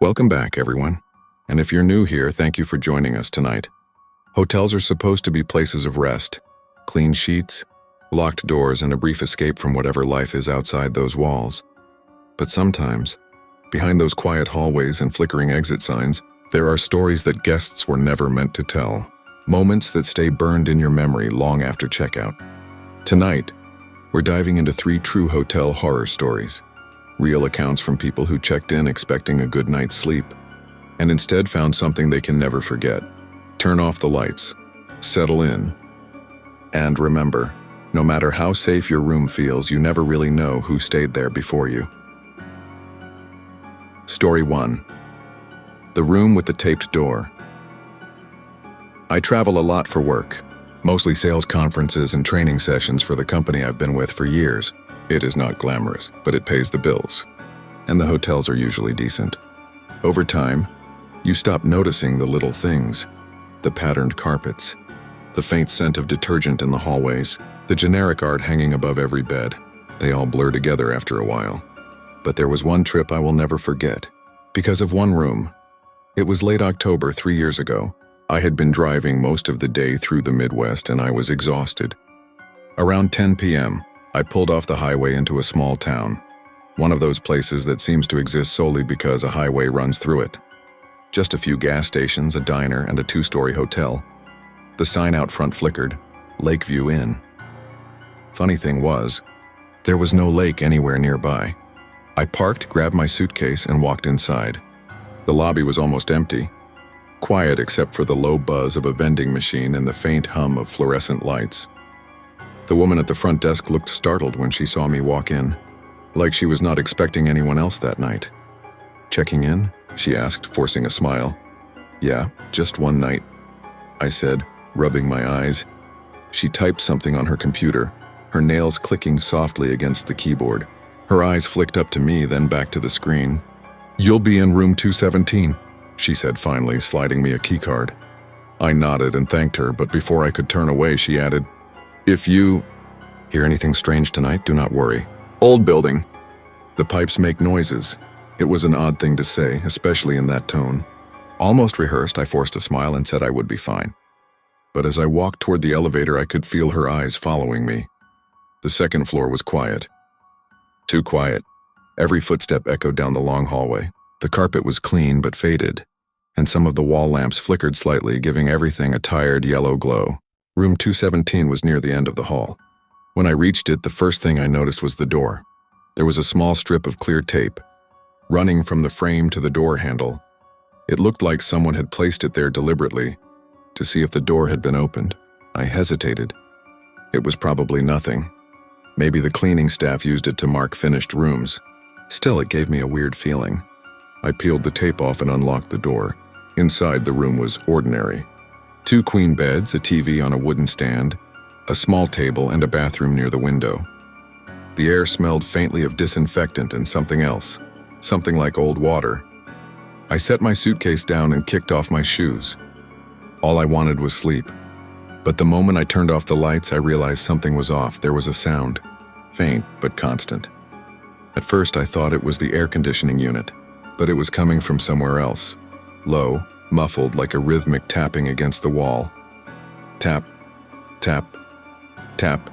Welcome back, everyone. And if you're new here, thank you for joining us tonight. Hotels are supposed to be places of rest, clean sheets, locked doors, and a brief escape from whatever life is outside those walls. But sometimes, behind those quiet hallways and flickering exit signs, there are stories that guests were never meant to tell. Moments that stay burned in your memory long after checkout. Tonight, we're diving into 3 true hotel horror stories. Real accounts from people who checked in expecting a good night's sleep, and instead found something they can never forget. Turn off the lights, settle in, and remember, no matter how safe your room feels, you never really know who stayed there before you. Story 1. The room with the taped door. I travel a lot for work, mostly sales conferences and training sessions for the company I've been with for years. It is not glamorous, but it pays the bills, and the hotels are usually decent. Over time, you stop noticing the little things, the patterned carpets, the faint scent of detergent in the hallways, the generic art hanging above every bed. They all blur together after a while. But there was one trip I will never forget, because of one room. It was late October 3 years ago. I had been driving most of the day through the Midwest and I was exhausted. Around 10 p.m., I pulled off the highway into a small town, one of those places that seems to exist solely because a highway runs through it. Just a few gas stations, a diner, and a 2-story hotel. The sign out front flickered, Lakeview Inn. Funny thing was, there was no lake anywhere nearby. I parked, grabbed my suitcase, and walked inside. The lobby was almost empty, quiet except for the low buzz of a vending machine and the faint hum of fluorescent lights. The woman at the front desk looked startled when she saw me walk in, like she was not expecting anyone else that night. "Checking in?" she asked, forcing a smile. "Yeah, just one night," I said, rubbing my eyes. She typed something on her computer, her nails clicking softly against the keyboard. Her eyes flicked up to me, then back to the screen. "You'll be in room 217, she said finally, sliding me a keycard. I nodded and thanked her, but before I could turn away, she added, "If you hear anything strange tonight, do not worry. Old building. The pipes make noises." It was an odd thing to say, especially in that tone. Almost rehearsed, I forced a smile and said I would be fine. But as I walked toward the elevator, I could feel her eyes following me. The second floor was quiet. Too quiet. Every footstep echoed down the long hallway. The carpet was clean but faded, and some of the wall lamps flickered slightly, giving everything a tired yellow glow. Room 217 was near the end of the hall. When I reached it, the first thing I noticed was the door. There was a small strip of clear tape, running from the frame to the door handle. It looked like someone had placed it there deliberately, to see if the door had been opened. I hesitated. It was probably nothing. Maybe the cleaning staff used it to mark finished rooms. Still, it gave me a weird feeling. I peeled the tape off and unlocked the door. Inside, the room was ordinary. 2 queen beds, a TV on a wooden stand, a small table, and a bathroom near the window. The air smelled faintly of disinfectant and something else, something like old water. I set my suitcase down and kicked off my shoes. All I wanted was sleep. But the moment I turned off the lights, I realized something was off. There was a sound, faint but constant. At first, I thought it was the air conditioning unit, but it was coming from somewhere else. Low, muffled like a rhythmic tapping against the wall. Tap, tap, tap.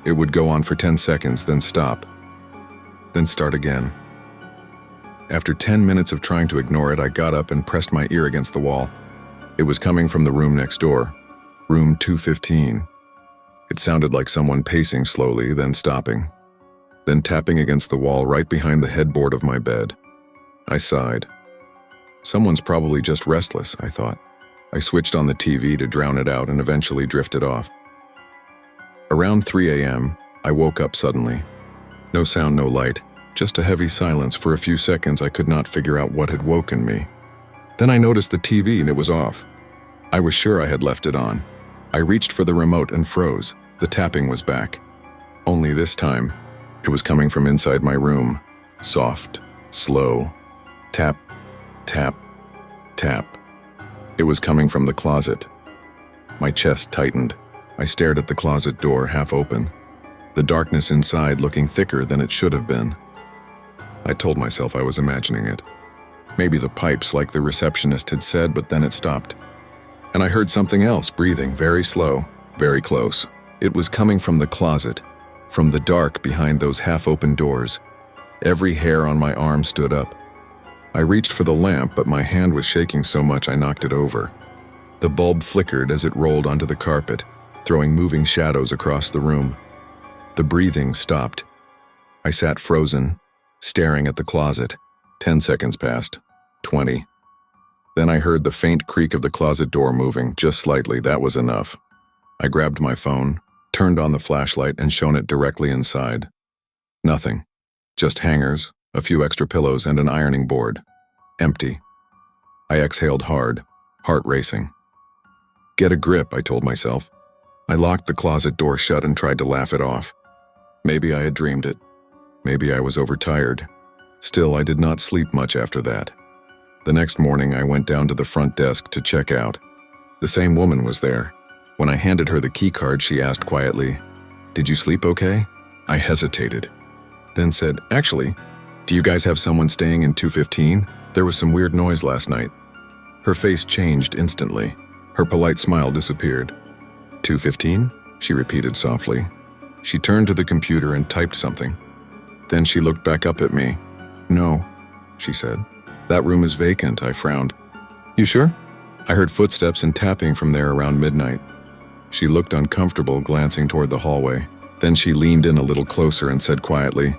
It would go on for 10 seconds, then stop, then start again. After 10 minutes of trying to ignore it, I got up and pressed my ear against the wall. It was coming from the room next door, room 215. It sounded like someone pacing slowly, then stopping, then tapping against the wall right behind the headboard of my bed. I sighed. Someone's probably just restless, I thought. I switched on the TV to drown it out and eventually drifted off. Around 3 a.m., I woke up suddenly. No sound, no light, just a heavy silence. For a few seconds, I could not figure out what had woken me. Then I noticed the TV and it was off. I was sure I had left it on. I reached for the remote and froze. The tapping was back. Only this time, it was coming from inside my room. Soft, slow, tap, tap, tap. It was coming from the closet. My chest tightened. I stared at the closet door, half open, the darkness inside looking thicker than it should have been. I told myself I was imagining it. Maybe the pipes, like the receptionist had said, but then it stopped. And I heard something else, breathing, very slow, very close. It was coming from the closet, from the dark behind those half-open doors. Every hair on my arm stood up. I reached for the lamp, but my hand was shaking so much I knocked it over. The bulb flickered as it rolled onto the carpet, throwing moving shadows across the room. The breathing stopped. I sat frozen, staring at the closet. 10 seconds passed. 20. Then I heard the faint creak of the closet door moving, just slightly. That was enough. I grabbed my phone, turned on the flashlight, and shone it directly inside. Nothing. Just hangers, a few extra pillows, and an ironing board. Empty. I exhaled hard, heart racing. Get a grip, I told myself. I locked the closet door shut and tried to laugh it off. Maybe I had dreamed it. Maybe I was overtired. Still, I did not sleep much after that. The next morning, I went down to the front desk to check out. The same woman was there. When I handed her the key card, she asked quietly, "Did you sleep okay?" I hesitated, then said, "Actually, do you guys have someone staying in 215? There was some weird noise last night." Her face changed instantly. Her polite smile disappeared. 215? She repeated softly. She turned to the computer and typed something. Then she looked back up at me. "No," she said. "That room is vacant," I frowned. "You sure?" I heard footsteps and tapping from there around midnight. She looked uncomfortable, glancing toward the hallway. Then she leaned in a little closer and said quietly,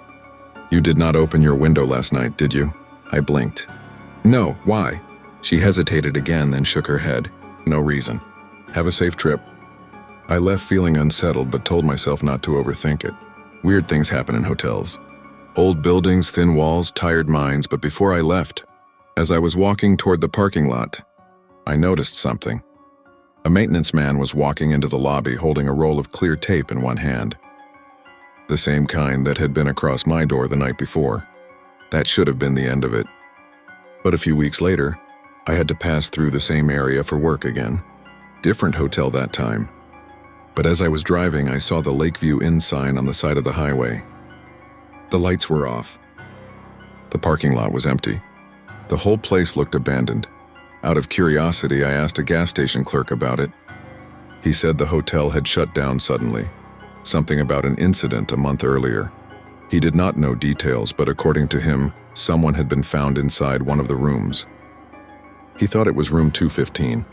"You did not open your window last night, did you?" I blinked. "No, why?" She hesitated again, then shook her head. "No reason. Have a safe trip." I left feeling unsettled, but told myself not to overthink it. Weird things happen in hotels. Old buildings, thin walls, tired minds, but before I left, as I was walking toward the parking lot, I noticed something. A maintenance man was walking into the lobby holding a roll of clear tape in one hand. The same kind that had been across my door the night before. That should have been the end of it. But a few weeks later, I had to pass through the same area for work again. Different hotel that time. But as I was driving, I saw the Lakeview Inn sign on the side of the highway. The lights were off. The parking lot was empty. The whole place looked abandoned. Out of curiosity, I asked a gas station clerk about it. He said the hotel had shut down suddenly. Something about an incident a month earlier. He did not know details, but according to him, someone had been found inside one of the rooms. He thought it was room 215.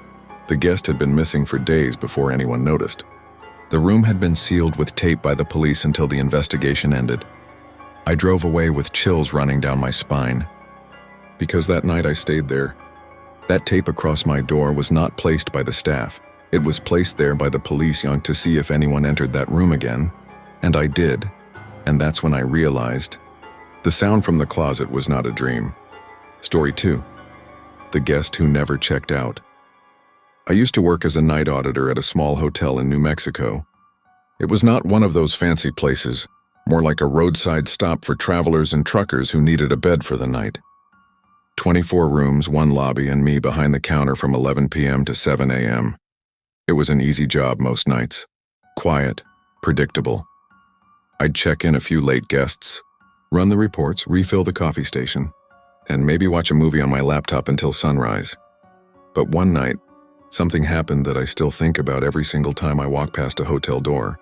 The guest had been missing for days before anyone noticed. The room had been sealed with tape by the police until the investigation ended. I drove away with chills running down my spine. Because that night I stayed there. That tape across my door was not placed by the staff. It was placed there by the police to see if anyone entered that room again. And I did. And that's when I realized the sound from the closet was not a dream. Story 2. The guest who never checked out. I used to work as a night auditor at a small hotel in New Mexico. It was not one of those fancy places, more like a roadside stop for travelers and truckers who needed a bed for the night. 24 rooms, one lobby, and me behind the counter from 11 p.m. to 7 a.m. It was an easy job most nights. Quiet, predictable. I'd check in a few late guests, run the reports, refill the coffee station, and maybe watch a movie on my laptop until sunrise. But one night, something happened that I still think about every single time I walk past a hotel door.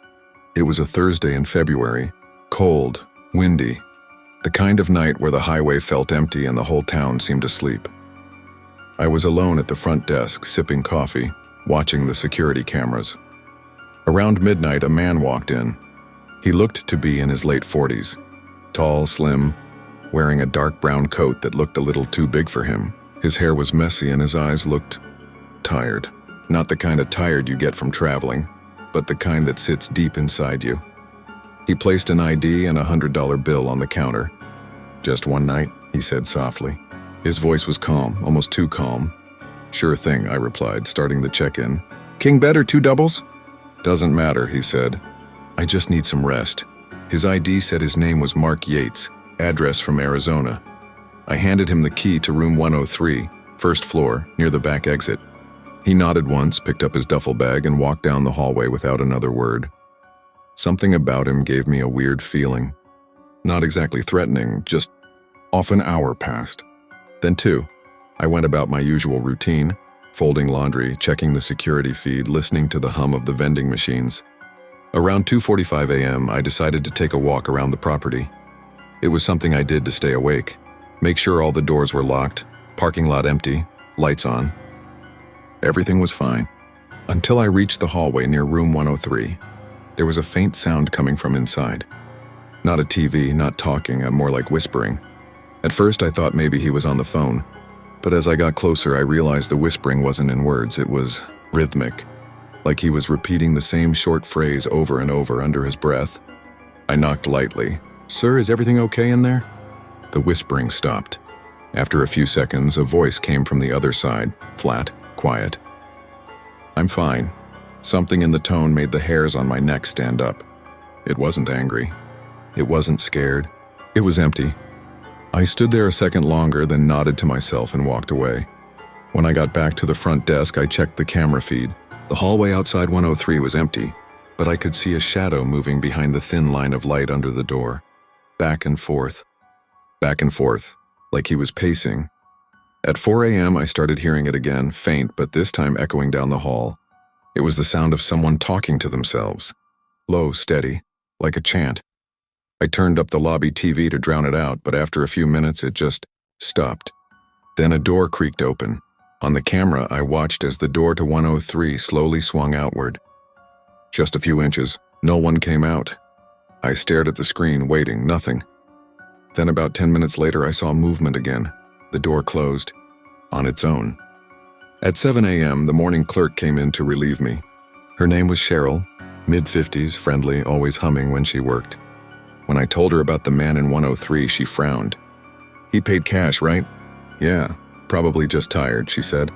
It was a Thursday in February, cold, windy, the kind of night where the highway felt empty and the whole town seemed asleep. I was alone at the front desk, sipping coffee, watching the security cameras. Around midnight, a man walked in. He looked to be in his late 40s, tall, slim, wearing a dark brown coat that looked a little too big for him. His hair was messy and his eyes looked tired. Not the kind of tired you get from traveling, but the kind that sits deep inside you. He placed an ID and a $100 bill on the counter. "Just one night," he said softly. His voice was calm, almost too calm. "Sure thing," I replied, starting the check-in. "King bed or 2 doubles?" "Doesn't matter," he said. "I just need some rest." His ID said his name was Mark Yates, address from Arizona. I handed him the key to room 103, first floor, near the back exit. He nodded once, picked up his duffel bag, and walked down the hallway without another word. Something about him gave me a weird feeling. Not exactly threatening, just off. An hour passed. Then 2. I went about my usual routine, folding laundry, checking the security feed, listening to the hum of the vending machines. Around 2:45 a.m., I decided to take a walk around the property. It was something I did to stay awake. Make sure all the doors were locked, parking lot empty, lights on. Everything was fine. Until I reached the hallway near room 103. There was a faint sound coming from inside. Not a TV, not talking, more like whispering. At first I thought maybe he was on the phone, but as I got closer I realized the whispering wasn't in words, it was rhythmic, like he was repeating the same short phrase over and over under his breath. I knocked lightly. "Sir, is everything okay in there?" The whispering stopped. After a few seconds, a voice came from the other side, flat, quiet. "I'm fine." Something in the tone made the hairs on my neck stand up. It wasn't angry. It wasn't scared. It was empty. I stood there a second longer, then nodded to myself and walked away. When I got back to the front desk, I checked the camera feed. The hallway outside 103 was empty, but I could see a shadow moving behind the thin line of light under the door. Back and forth, like he was pacing. At 4 a.m., I started hearing it again, faint, but this time echoing down the hall. It was the sound of someone talking to themselves. Low, steady, like a chant. I turned up the lobby TV to drown it out, but after a few minutes it just stopped. Then a door creaked open. On the camera, I watched as the door to 103 slowly swung outward. Just a few inches. No one came out. I stared at the screen, waiting, nothing. Then about 10 minutes later, I saw movement again. The door closed. On its own. At 7 a.m., the morning clerk came in to relieve me. Her name was Cheryl, mid-50s, friendly, always humming when she worked. When I told her about the man in 103, she frowned. "He paid cash, right?" "Yeah, probably just tired," she said.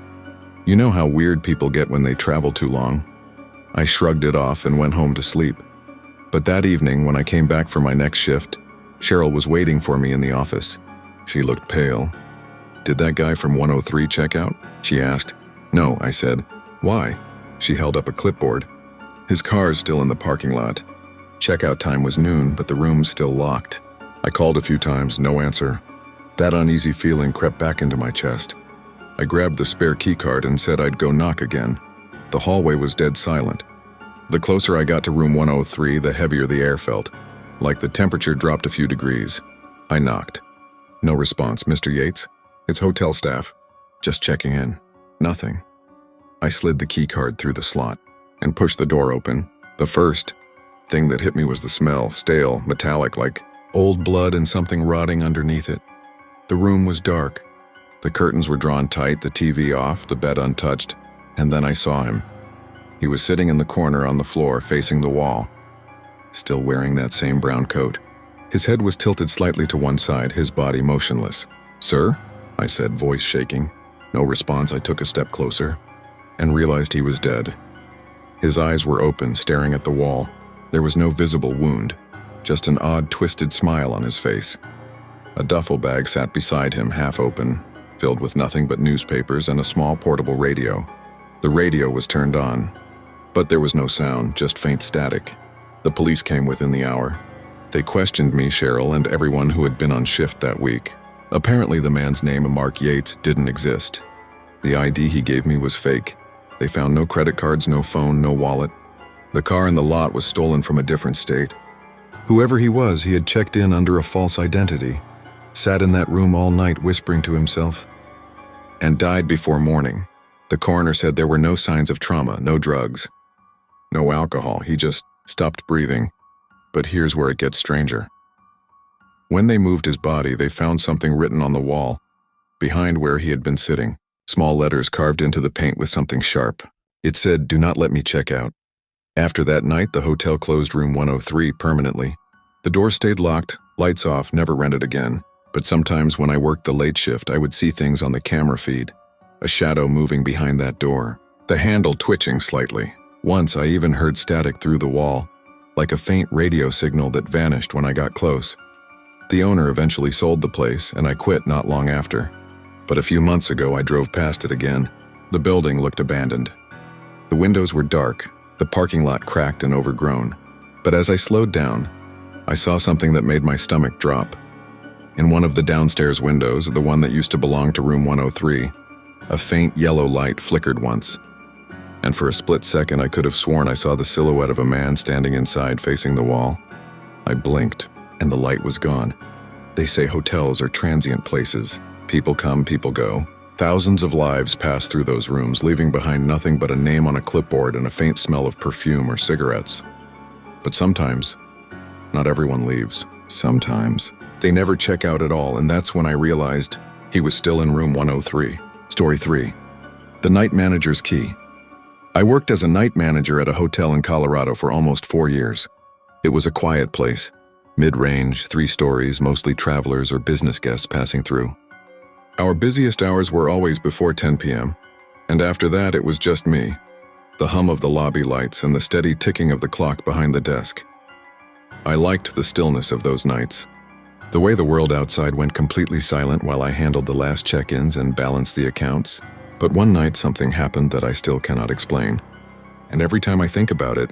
"You know how weird people get when they travel too long." I shrugged it off and went home to sleep. But that evening, when I came back for my next shift, Cheryl was waiting for me in the office. She looked pale. "Did that guy from 103 check out?" she asked. "No," I said. "Why?" She held up a clipboard. "His car's still in the parking lot. Checkout time was noon, but the room's still locked." I called a few times, no answer. That uneasy feeling crept back into my chest. I grabbed the spare key card and said I'd go knock again. The hallway was dead silent. The closer I got to room 103, the heavier the air felt, like the temperature dropped a few degrees. I knocked. No response. "Mr. Yates?" "It's hotel staff. Just checking in." Nothing. I slid the key card through the slot and pushed the door open. The first thing that hit me was the smell, stale, metallic, like old blood and something rotting underneath it. The room was dark. The curtains were drawn tight, the TV off, the bed untouched, and then I saw him. He was sitting in the corner on the floor, facing the wall, still wearing that same brown coat. His head was tilted slightly to one side, his body motionless. "Sir?" I said, voice shaking. No response. I took a step closer and realized he was dead. His eyes were open, staring at the wall. There was no visible wound, just an odd, twisted smile on his face. A duffel bag sat beside him, half open, filled with nothing but newspapers and a small portable radio. The radio was turned on, but there was no sound, just faint static. The police came within the hour. They questioned me, Cheryl, and everyone who had been on shift that week. Apparently the man's name, Mark Yates, didn't exist. The ID he gave me was fake. They found no credit cards, no phone, no wallet. The car in the lot was stolen from a different state. Whoever he was, he had checked in under a false identity, sat in that room all night whispering to himself, and died before morning. The coroner said there were no signs of trauma, no drugs, no alcohol. He just stopped breathing. But here's where it gets stranger. When they moved his body, they found something written on the wall, behind where he had been sitting. Small letters carved into the paint with something sharp. It said, "Do not let me check out." After that night, the hotel closed room 103 permanently. The door stayed locked, lights off, never rented again. But sometimes when I worked the late shift, I would see things on the camera feed. A shadow moving behind that door, the handle twitching slightly. Once I even heard static through the wall, like a faint radio signal that vanished when I got close. The owner eventually sold the place, and I quit not long after. But a few months ago, I drove past it again. The building looked abandoned. The windows were dark, the parking lot cracked and overgrown. But as I slowed down, I saw something that made my stomach drop. In one of the downstairs windows, the one that used to belong to room 103, a faint yellow light flickered once. And for a split second, I could have sworn I saw the silhouette of a man standing inside facing the wall. I blinked, and the light was gone. They say hotels are transient places. People come, people go. Thousands of lives pass through those rooms, leaving behind nothing but a name on a clipboard and a faint smell of perfume or cigarettes. But sometimes, not everyone leaves. Sometimes, they never check out at all, and that's when I realized he was still in room 103. Story 3. The Night Manager's Key. I worked as a night manager at a hotel in Colorado for almost 4 years. It was a quiet place, mid-range, 3 stories, mostly travelers or business guests passing through. Our busiest hours were always before 10 p.m., and after that it was just me, the hum of the lobby lights and the steady ticking of the clock behind the desk. I liked the stillness of those nights, the way the world outside went completely silent while I handled the last check-ins and balanced the accounts. But one night something happened that I still cannot explain, and every time I think about it,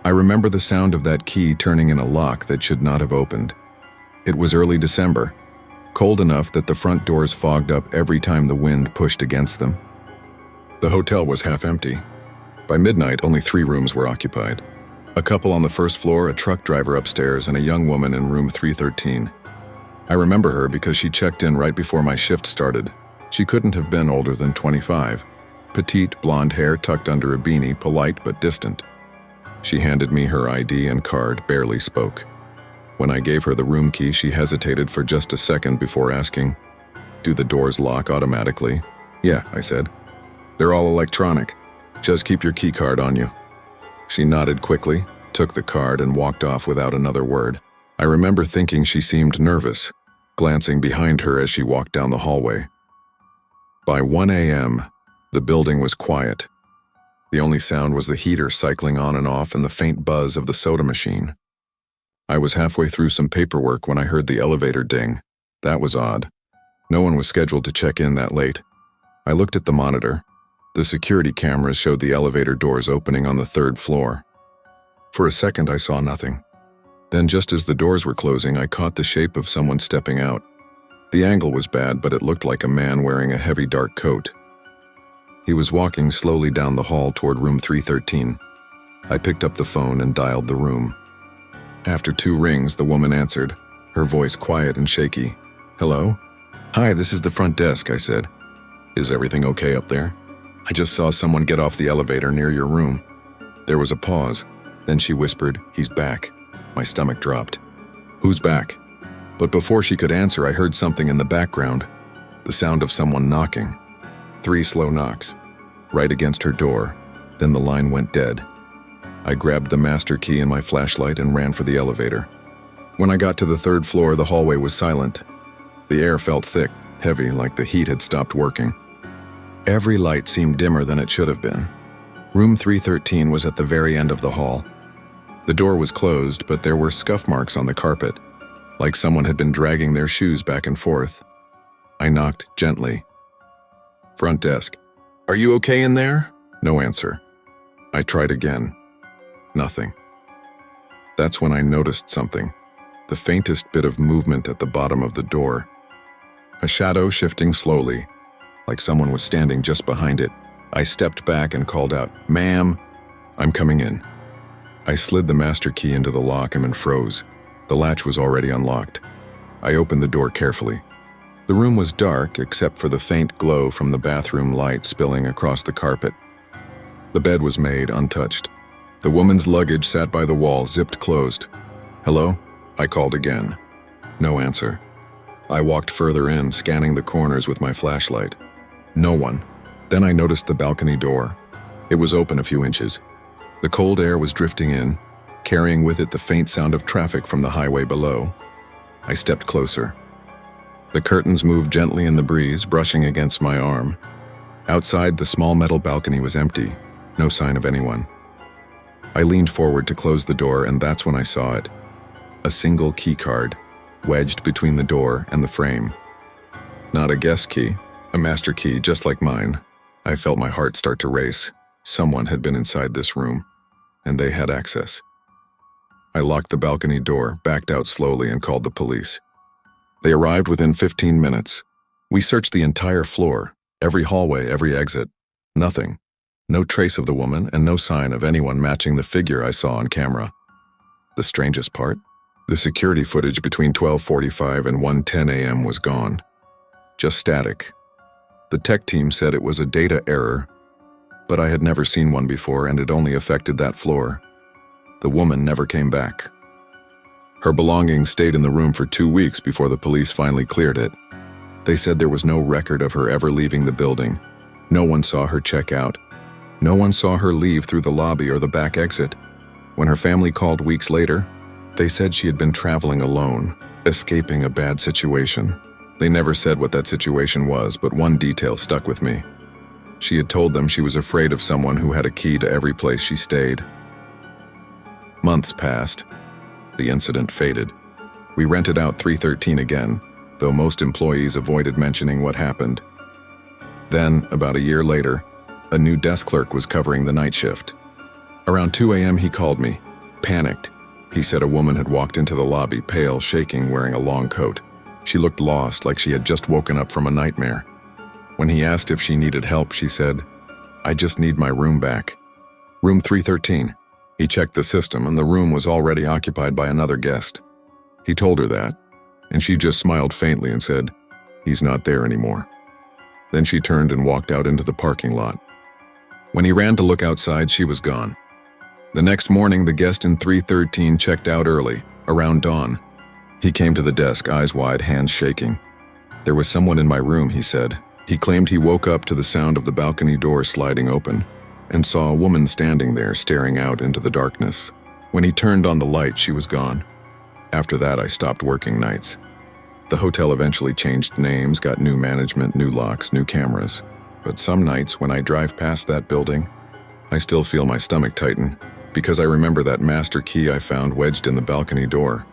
I remember the sound of that key turning in a lock that should not have opened. It was early December, cold enough that the front doors fogged up every time the wind pushed against them. The hotel was half empty. By midnight, only 3 rooms were occupied. A couple on the first floor, a truck driver upstairs, and a young woman in room 313. I remember her because she checked in right before my shift started. She couldn't have been older than 25. Petite, blonde hair tucked under a beanie, polite but distant. She handed me her ID and card, barely spoke. When I gave her the room key, she hesitated for just a second before asking, "Do the doors lock automatically?" "Yeah," I said. "They're all electronic. Just keep your key card on you." She nodded quickly, took the card, and walked off without another word. I remember thinking she seemed nervous, glancing behind her as she walked down the hallway. By 1 a.m., the building was quiet. The only sound was the heater cycling on and off and the faint buzz of the soda machine. I was halfway through some paperwork when I heard the elevator ding. That was odd. No one was scheduled to check in that late. I looked at the monitor. The security cameras showed the elevator doors opening on the 3rd floor. For a second, I saw nothing. Then, just as the doors were closing, I caught the shape of someone stepping out. The angle was bad, but it looked like a man wearing a heavy dark coat. He was walking slowly down the hall toward room 313. I picked up the phone and dialed the room. After 2 rings, the woman answered, her voice quiet and shaky. "Hello?" "Hi, this is the front desk," I said. "Is everything okay up there? I just saw someone get off the elevator near your room." There was a pause. Then she whispered, "He's back." My stomach dropped. "Who's back?" But before she could answer, I heard something in the background. The sound of someone knocking. 3 slow knocks. Right against her door. Then the line went dead. I grabbed the master key and my flashlight and ran for the elevator. When I got to the 3rd floor, the hallway was silent. The air felt thick, heavy, like the heat had stopped working. Every light seemed dimmer than it should have been. Room 313 was at the very end of the hall. The door was closed, but there were scuff marks on the carpet, like someone had been dragging their shoes back and forth. I knocked gently. "Front desk. Are you okay in there?" No answer. I tried again. Nothing. That's when I noticed something. The faintest bit of movement at the bottom of the door. A shadow shifting slowly, like someone was standing just behind it. I stepped back and called out, "Ma'am, I'm coming in." I slid the master key into the lock and froze. The latch was already unlocked. I opened the door carefully. The room was dark except for the faint glow from the bathroom light spilling across the carpet. The bed was made untouched. The woman's luggage sat by the wall, zipped closed. "Hello?" I called again. No answer. I walked further in, scanning the corners with my flashlight. No one. Then I noticed the balcony door. It was open a few inches. The cold air was drifting in, carrying with it the faint sound of traffic from the highway below. I stepped closer. The curtains moved gently in the breeze, brushing against my arm. Outside, the small metal balcony was empty, no sign of anyone. I leaned forward to close the door, and that's when I saw it. A single key card, wedged between the door and the frame. Not a guest key, a master key just like mine. I felt my heart start to race. Someone had been inside this room, and they had access. I locked the balcony door, backed out slowly, and called the police. They arrived within 15 minutes. We searched the entire floor, every hallway, every exit. Nothing. No trace of the woman and no sign of anyone matching the figure I saw on camera. The strangest part? The security footage between 12:45 and 1:10 a.m. was gone. Just static. The tech team said it was a data error, but I had never seen one before and it only affected that floor. The woman never came back. Her belongings stayed in the room for 2 weeks before the police finally cleared it. They said there was no record of her ever leaving the building. No one saw her check out. No one saw her leave through the lobby or the back exit. When her family called weeks later, they said she had been traveling alone, escaping a bad situation. They never said what that situation was, but one detail stuck with me. She had told them she was afraid of someone who had a key to every place she stayed. Months passed. The incident faded. We rented out 313 again, though most employees avoided mentioning what happened. Then, about a year later, a new desk clerk was covering the night shift. Around 2 a.m. he called me, panicked. He said a woman had walked into the lobby, pale, shaking, wearing a long coat. She looked lost, like she had just woken up from a nightmare. When he asked if she needed help, she said, "I just need my room back." Room 313. He checked the system, and the room was already occupied by another guest. He told her that, and she just smiled faintly and said, "He's not there anymore." Then she turned and walked out into the parking lot. When he ran to look outside, she was gone. The next morning, the guest in 313 checked out early, around dawn. He came to the desk, eyes wide, hands shaking. "There was someone in my room," he said. He claimed he woke up to the sound of the balcony door sliding open and saw a woman standing there staring out into the darkness. When he turned on the light, she was gone. After that, I stopped working nights. The hotel eventually changed names, got new management, new locks, new cameras. But some nights when I drive past that building, I still feel my stomach tighten because I remember that master key I found wedged in the balcony door,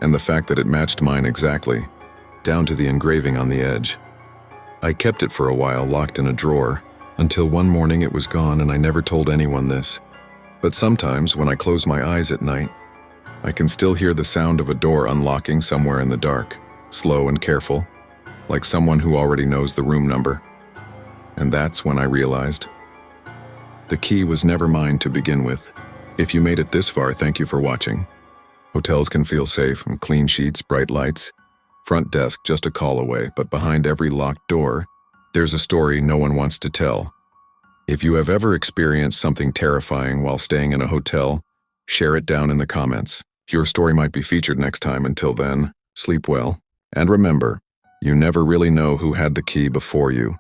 and the fact that it matched mine exactly, down to the engraving on the edge. I kept it for a while locked in a drawer, until one morning it was gone and I never told anyone this. But sometimes when I close my eyes at night, I can still hear the sound of a door unlocking somewhere in the dark, slow and careful, like someone who already knows the room number. And that's when I realized the key was never mine to begin with. If you made it this far, thank you for watching. Hotels can feel safe and clean sheets, bright lights. Front desk just a call away, but behind every locked door, there's a story no one wants to tell. If you have ever experienced something terrifying while staying in a hotel, share it down in the comments. Your story might be featured next time. Until then, sleep well. And remember, you never really know who had the key before you.